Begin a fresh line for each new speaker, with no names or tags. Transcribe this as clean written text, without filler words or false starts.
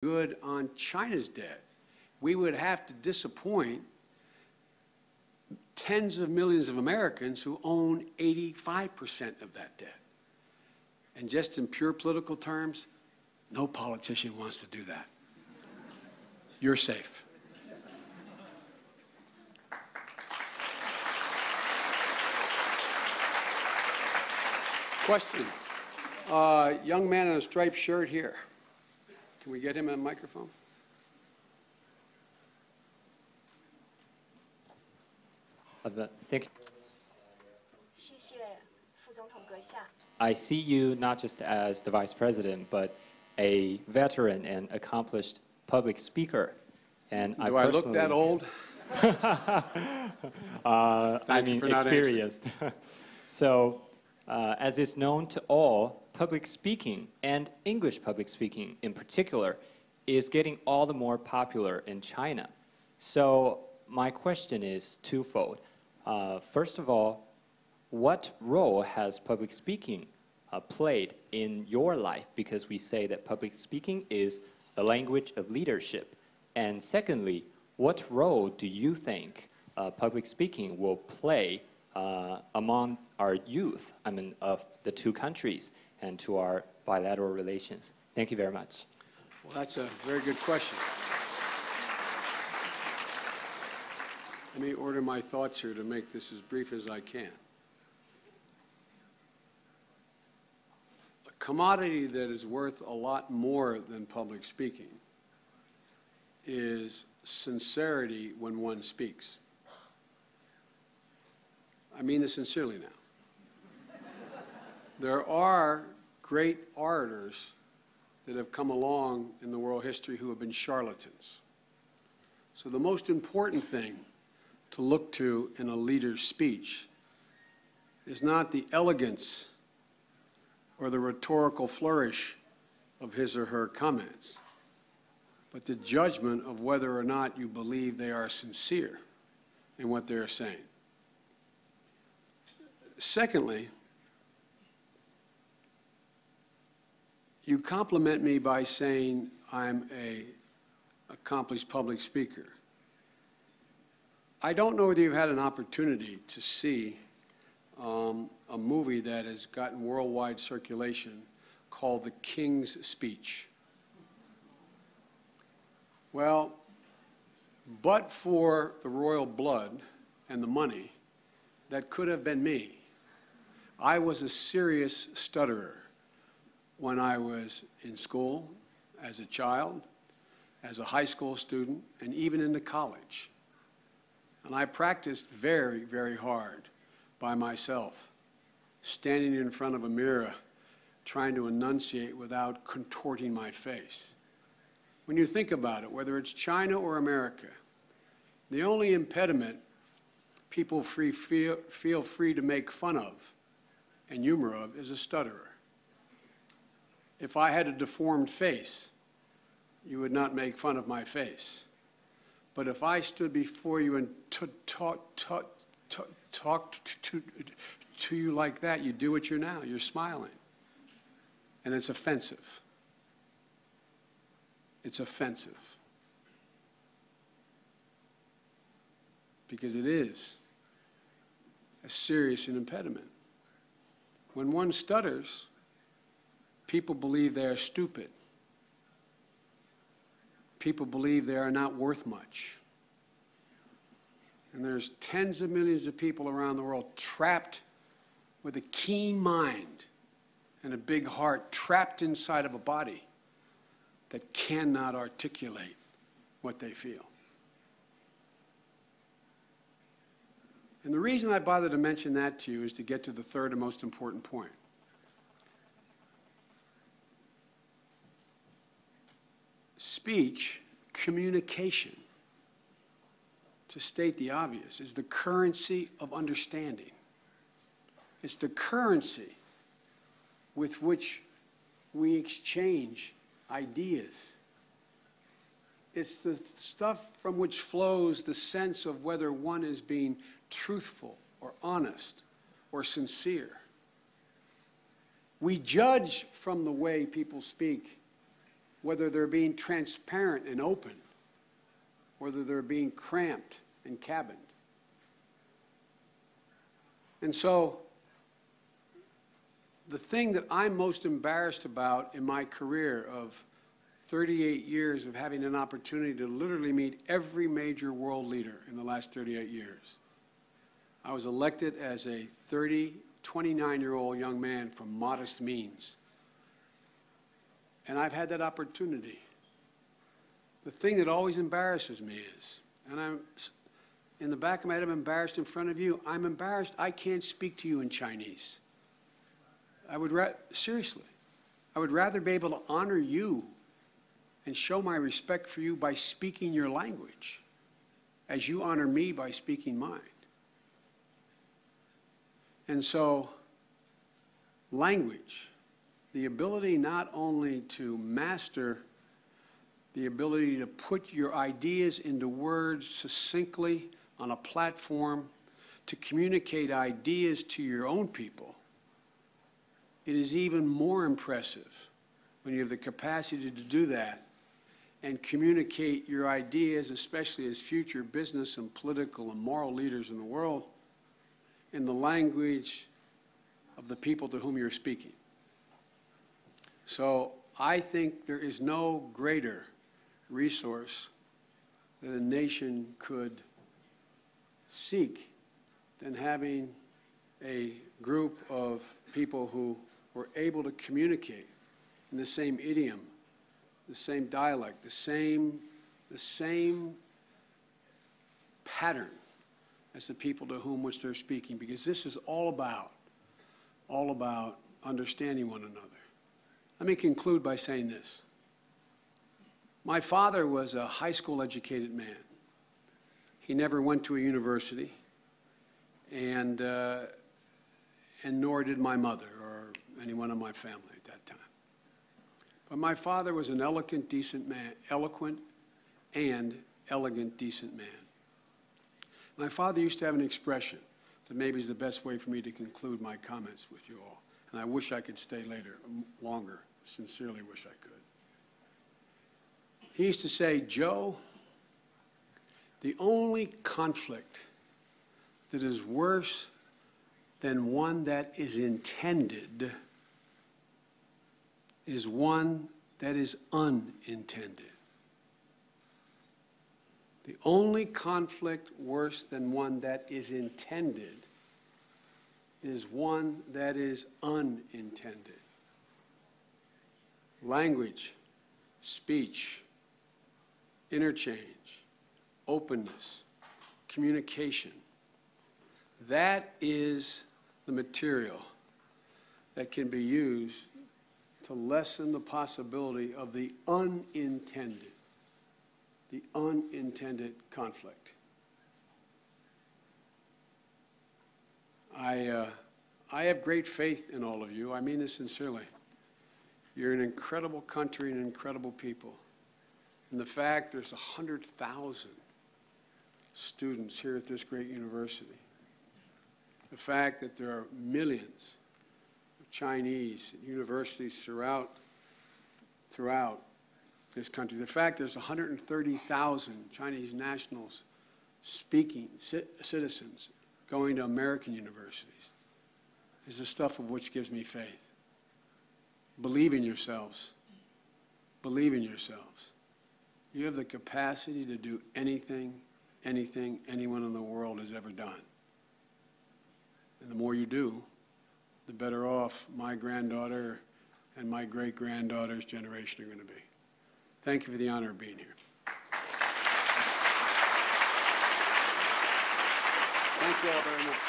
good on China's debt. We would have to disappoint tens of millions of Americans who own 85% of that debt. And just in pure political terms, no politician wants to do that. You're safe. Question. Young man in a striped shirt here. Can we get him a microphone?
Thank you. I see you not just as the Vice President, but a veteran and accomplished public speaker. And
Do I look that old?
I mean, experienced. So, as is known to all, public speaking, and English public speaking in particular, is getting all the more popular in China. So, my question is twofold. First of all, what role has public speaking played in your life? Because we say that public speaking is the language of leadership. And secondly, what role do you think public speaking will play among our youth, I mean, of the two countries and to our bilateral relations? Thank you very much.
Well, that's a very good question. Let me order my thoughts here to make this as brief as I can. A commodity that is worth a lot more than public speaking is sincerity when one speaks. I mean this sincerely now. There are great orators that have come along in the world history who have been charlatans. So the most important thing to look to in a leader's speech is not the elegance or the rhetorical flourish of his or her comments, but the judgment of whether or not you believe they are sincere in what they're saying. Secondly, you compliment me by saying I'm an accomplished public speaker. I don't know whether you've had an opportunity to see a movie that has gotten worldwide circulation called The King's Speech. Well, but for the royal blood and the money, that could have been me. I was a serious stutterer when I was in school, as a child, as a high school student, and even into college. And I practiced very, very hard by myself, standing in front of a mirror, trying to enunciate without contorting my face. When you think about it, whether it's China or America, the only impediment people feel free to make fun of and humor of is a stutterer. If I had a deformed face, you would not make fun of my face. But if I stood before you and talked to you like that, you do what you're now. You're smiling. And it's offensive. It's offensive. Because it is a serious impediment. When one stutters, people believe they are stupid. People believe they are not worth much. And there's tens of millions of people around the world trapped with a keen mind and a big heart, trapped inside of a body that cannot articulate what they feel. And the reason I bother to mention that to you is to get to the third and most important point. Speech, communication, to state the obvious, is the currency of understanding. It's the currency with which we exchange ideas. It's the stuff from which flows the sense of whether one is being truthful or honest or sincere. We judge from the way people speak whether they're being transparent and open, whether they're being cramped and cabined. And so, the thing that I'm most embarrassed about in my career of 38 years of having an opportunity to literally meet every major world leader in the last 38 years. I was elected as a 29-year-old young man from modest means. And I've had that opportunity. The thing that always embarrasses me is, and I'm in the back of my head, I'm embarrassed in front of you. I'm embarrassed I can't speak to you in Chinese. Seriously, I would rather be able to honor you and show my respect for you by speaking your language, as you honor me by speaking mine. And so, language, the ability not only to master, the ability to put your ideas into words succinctly on a platform, to communicate ideas to your own people, it is even more impressive when you have the capacity to do that and communicate your ideas, especially as future business and political and moral leaders in the world, in the language of the people to whom you're speaking. So I think there is no greater resource that a nation could seek than having a group of people who were able to communicate in the same idiom, the same dialect, the same pattern as the people to whom which they're speaking, because this is all about understanding one another. Let me conclude by saying this. My father was a high school educated man. He never went to a university, and nor did my mother or anyone in my family at that time. But my father was an eloquent, decent man, eloquent and elegant, decent man. My father used to have an expression that maybe is the best way for me to conclude my comments with you all. And I wish I could stay longer. Sincerely wish I could. He used to say, Joe, the only conflict that is worse than one that is intended is one that is unintended. The only conflict worse than one that is intended is one that is unintended. Language, speech, interchange, openness, communication. That is the material that can be used to lessen the possibility of the unintended conflict. I have great faith in all of you. I mean this sincerely. You're an incredible country and incredible people. And the fact there's 100,000 students here at this great university, the fact that there are millions of Chinese at universities throughout this country, the fact there's 130,000 Chinese nationals speaking, citizens going to American universities, is the stuff of which gives me faith. Believe in yourselves. Believe in yourselves. You have the capacity to do anything anyone in the world has ever done. And the more you do, the better off my granddaughter and my great-granddaughter's generation are going to be. Thank you for the honor of being here. Thank you all very much.